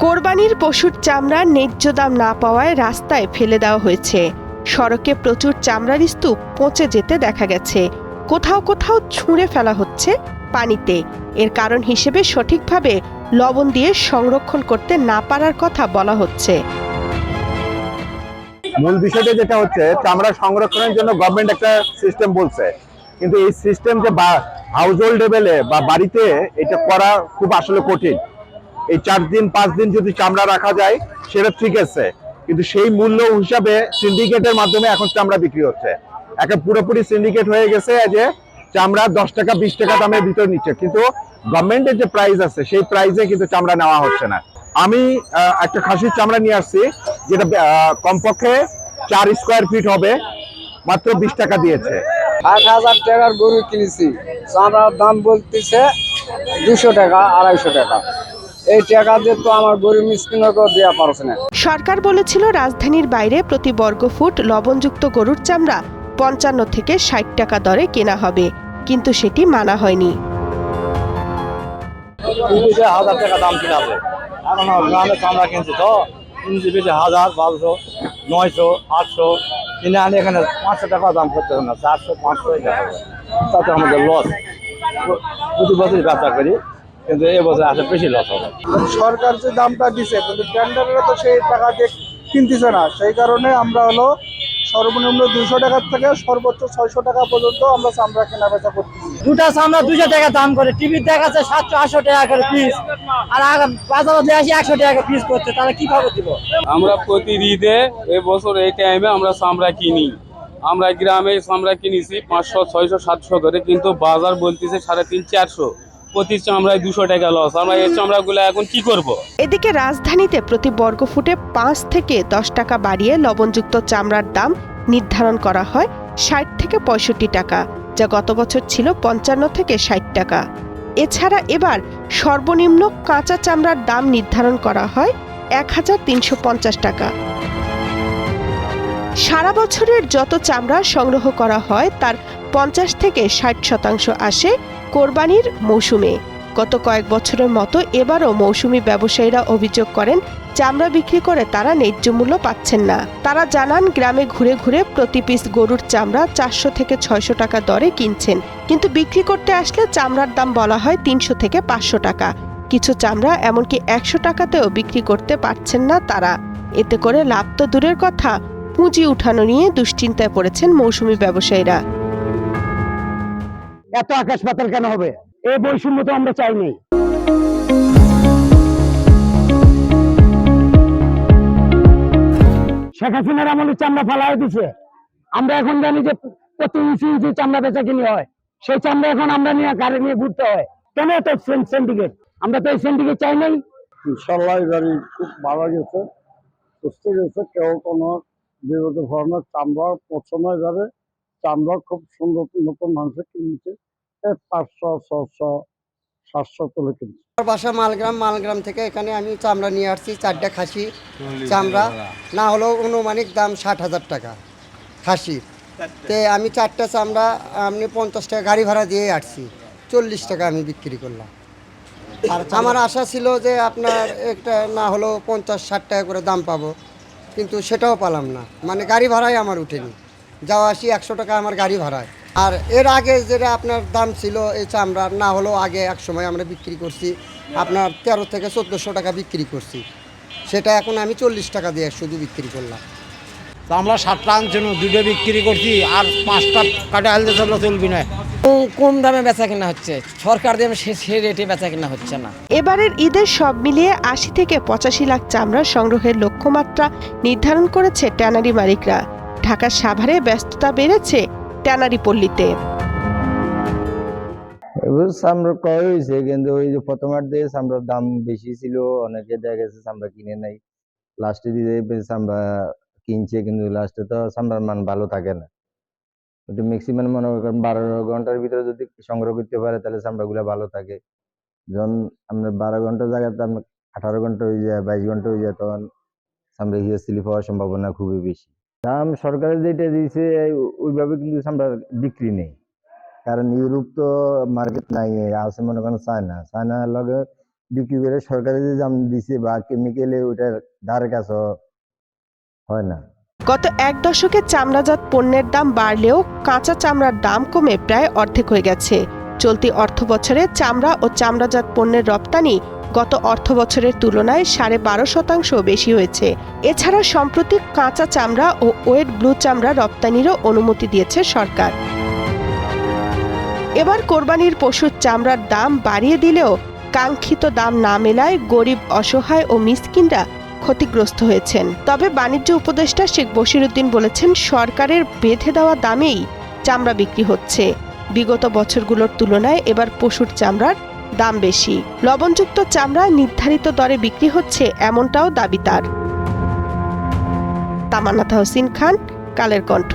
কোরবানির পশুর চামড়া ন্যায্য দাম না পাওয়ায় রাস্তায় ফেলে দেওয়া হয়েছে। সড়কে প্রচুর চামড়ার স্তূপ পচে যেতে দেখা গেছে। কোথাও কোথাও ছুঁড়ে ফেলা হচ্ছে পানিতে। এর কারণ হিসেবে সঠিকভাবে লবণ দিয়ে সংরক্ষণ করতে না পারার কথা বলা হচ্ছে। মূল বিষয়টা যেটা হচ্ছে, চামড়া সংরক্ষণের জন্য গভর্নমেন্ট একটা সিস্টেম বলছে, কিন্তু এই সিস্টেম যে হাউস হোল্ড লেভেলে বা বাড়িতে এটা করা খুব আসলে কঠিন। এই 4 দিন 5 দিন যদি চামড়া রাখা যায় সেটা ঠিক আছে, কিন্তু সেই মূল্য হিসাবে সিন্ডিকেটের মাধ্যমে এখন চামড়া বিক্রি হচ্ছে। একটা পুরোপুরি সিন্ডিকেট হয়ে গেছে যে চামড়া 10 টাকা 20 টাকা দামের ভিতর নিচ্ছে, কিন্তু গভর্নমেন্টের যে প্রাইস আছে সেই প্রাইসে কিন্তু চামড়া নেওয়া হচ্ছে না। আমি একটা খাসির চামড়া নিয়ে আসছি, যেটা কমপক্ষে 4 স্কোয়ার ফিট হবে, মাত্র 20 টাকা দিয়েছে। 60,000 টাকার গরু কিনেছি, চামড়ার দাম বলতেছে 200 টাকা 250 টাকা। এই টাকা দিয়ে তো আমার গরু মিসকিনকে দেওয়া পারছে না। সরকার বলেছিল রাজধানীর বাইরে প্রতি বর্গফুট লবণযুক্ত গরুর চামড়া 55 থেকে 60 টাকা দরে কেনা হবে, কিন্তু সেটি মানা হয়নি। 1000 টাকা দাম কিনা হবে। এখন গ্রামে চামড়া কিনছি তো কিনছি বেশি 1000 1200 900 800 কিনে আনি, এখানে 500 টাকা দাম করতে হবে না, 400 500 তাতে আমাদের লস। প্রতি বছরই ব্যবসা করি, কিন্তু এবছর আসলে বেশি লস হবে। সরকার যে দামটা দিছে, কিন্তু টেন্ডাররা তো সেই টাকা দিয়ে কিনতেছে না। সেই কারণে আমরা হলো সর্বনিম্ন 200 টাকা থেকে সর্বোচ্চ 600 টাকা পর্যন্ত আমরা চামড়া কেনা বেচা করতেছি। দুটা চামড়া 200 টাকা দাম করে, টিভি দেখাচ্ছে 700-800 টাকা করে পিস, আর বাজারে দিয়ে আসি 100 টাকা পিস করছে, তাহলে কিভাবে দিব? আমরা প্রতি ঈদে এবছর এই টাইমে আমরা চামড়া কিনি। আমরা গ্রামে চামড়া কিনেছি 500 600 700 করে, কিন্তু বাজার বলতেছে 350 400। প্রতি চামড়ায় 200 টাকা লস। আমরা এই চামড়াগুলো এখন কি করব? এদিকে রাজধানীতে প্রতি বর্গফুটে 5 থেকে 10 টাকা বাড়িয়ে লবণযুক্ত চামড়ার দাম নির্ধারণ করা হয় 60 থেকে 65 টাকা, যা গত বছর ছিল 55 থেকে 60 টাকা। এছাড়া এবার সর্বনিম্ন কাঁচা চামড়ার দাম নির্ধারণ করা হয় 1350 টাকা। সারা বছরের যত চামড়া সংগ্রহ করা হয় তার 50 থেকে 60% আসে কোরবানির মৌসুমে। গত কয়েক বছরের মতো এবারও মৌসুমী ব্যবসায়ীরা অভিযোগ করেন চামড়া বিক্রি করে তারা ন্যায্য মূল্য পাচ্ছেন না। তারা জানান গ্রামে ঘুরে ঘুরে প্রতি পিস গরুর চামড়া 400 থেকে 600 টাকা দরে কিনছেন, কিন্তু বিক্রি করতে আসলে চামড়ার দাম বলা হয় 300 থেকে 500 টাকা। কিছু চামড়া এমনকি 100 টাকাতেও বিক্রি করতে পারছেন না তারা। এতে করে লাভ তো দূরের কথা, পুঁজি উঠানো নিয়ে দুশ্চিন্তায় পড়েছেন মৌসুমী ব্যবসায়ীরা। এত আকাশ পাতাল কেন হবে? এই বৈষম্য তো আমরা চাইনি। শেখ হাসিনার আমলে চামড়া ফালাই দিছে। আমরা এখন জানি যে প্রতি ইঞ্চি ইঞ্চি চামড়া বেচা কিনি হয়, সেই চামড়া এখন আমরা নিয়ে গাড়ি নিয়ে ঘুরতে হয়। কেন এত সিন্ডিকেট? আমরা তো এই সিন্ডিকেট চাই নাই। ইনশাল্লাহ গাড়ি খুব ভালো গেছে, সুস্থ গেছে, কেউ কোনো বিরোধী ধরনের চামড়া পছন্দ যাবে। চামড়া খুব সুন্দর নতুন মানুষের কিনছে 500 600 700 তুলে কিনছে। আমার বাসা মালগ্রাম থেকে এখানে আমি চামড়া নিয়ে আসছি, 4টা খাসি চামড়া, না হলেও অনুমানিক দাম 60,000 টাকা খাসির। তে আমি 4টা চামড়া আপনি 50 টাকা গাড়ি ভাড়া দিয়ে আসছি, 40 টাকা আমি বিক্রি করলাম। আর আমার আশা ছিল যে আপনার একটা না হলেও 50-60 টাকা করে দাম পাবো, কিন্তু সেটাও পেলাম না। মানে গাড়ি ভাড়াই আমার উঠেনি, যাওয়া আসি 100 টাকা আমার গাড়ি ভাড়ায়। আর এর আগে যেটা আপনার দাম ছিল এই চামড়ার, না হলেও আগে এক সময় আমরা বিক্রি করছি আপনার 13 থেকে 1400 টাকা বিক্রি করছি, সেটা এখন আমি 40 টাকা দিয়ে শুধু বিক্রি করলাম। আমরা 7টা আনছিল, 2টা বিক্রি করছি, আর 5টা কাটা আলতে চলবি না। কম দামে বেচা কেনা হচ্ছে, সরকার দিয়ে সে রেটে বেচা কেনা হচ্ছে না। এবারের ঈদের সব মিলিয়ে 80 থেকে 85 লাখ চামড়া সংগ্রহের লক্ষ্যমাত্রা নির্ধারণ করেছে ট্যানারি মালিকরা। ঢাকার সাভারে ব্যস্ততা বেড়েছে ট্যানারি পল্লীতে। এবার চামড়া ক্রয় হয়েছে, কিন্তু ওই যে প্রথমার্ধে চামড়ার দাম বেশি ছিল, অনেকে দেখা গেছে চামড়া কিনে নাই, লাস্টে দিয়ে চামড়া কিনছে, কিন্তু লাস্টে তো চামড়ার মান ভালো থাকে না। ওটা ম্যাক্সিমাম মনে করেন 12 ঘন্টার ভিতরে যদি সংগ্রহ করতে পারে তাহলে চামড়া গুলা ভালো থাকে। যখন আপনার 12 ঘন্টার জায়গাতে আপনার 18 ঘন্টা হয়ে যায়, 22 ঘন্টা হয়ে যায়, তখন চামড়া হিয়া স্লিপ হওয়ার সম্ভাবনা খুবই বেশি। দাম সরকারের যেটা দিয়েছে ওইভাবে কিন্তু চামড়ার বিক্রি নেই। কারণ ইউরোপ তো মার্কেট নাই, আছে মনে করেন চায়নার লগে বিক্রি করে সরকারি যে দাম দিছে বা কেমিক্যালে ওইটার ধারে কাছে হয় না। গত এক দশকে চামড়াজাত পণ্যের দাম বাড়লেও কাঁচা চামড়ার দাম কমে প্রায় অর্ধেক হয়ে গেছে। চলতি অর্থবছরে চামড়া ও চামড়াজাত পণ্যের রপ্তানি গত অর্থবছরের তুলনায় 12.5% বেশি হয়েছে। এছাড়া সম্প্রতি কাঁচা চামড়া ও ওয়েট ব্লু চামড়া রপ্তানিরও অনুমতি দিয়েছে সরকার। এবার কোরবানির পশুর চামড়ার দাম বাড়িয়ে দিলেও কাঙ্ক্ষিত দাম না মেলায় গরিব, অসহায় ও মিসকিনরা ক্ষতিগ্রস্ত হয়েছেন। তবে বাণিজ্য উপদেষ্টা শেখ বশিরউদ্দিন বলেছেন, সরকারের বেঁধে দেওয়া দামেই চামড়া বিক্রি হচ্ছে। বিগত বছরগুলোর তুলনায় এবার পশুর চামড়ার দাম বেশি। লবণযুক্ত চামড়া নির্ধারিত দরে বিক্রি হচ্ছে, এমনটাও দাবি তার। তামান্না তাহসিন খান, কালের কণ্ঠ।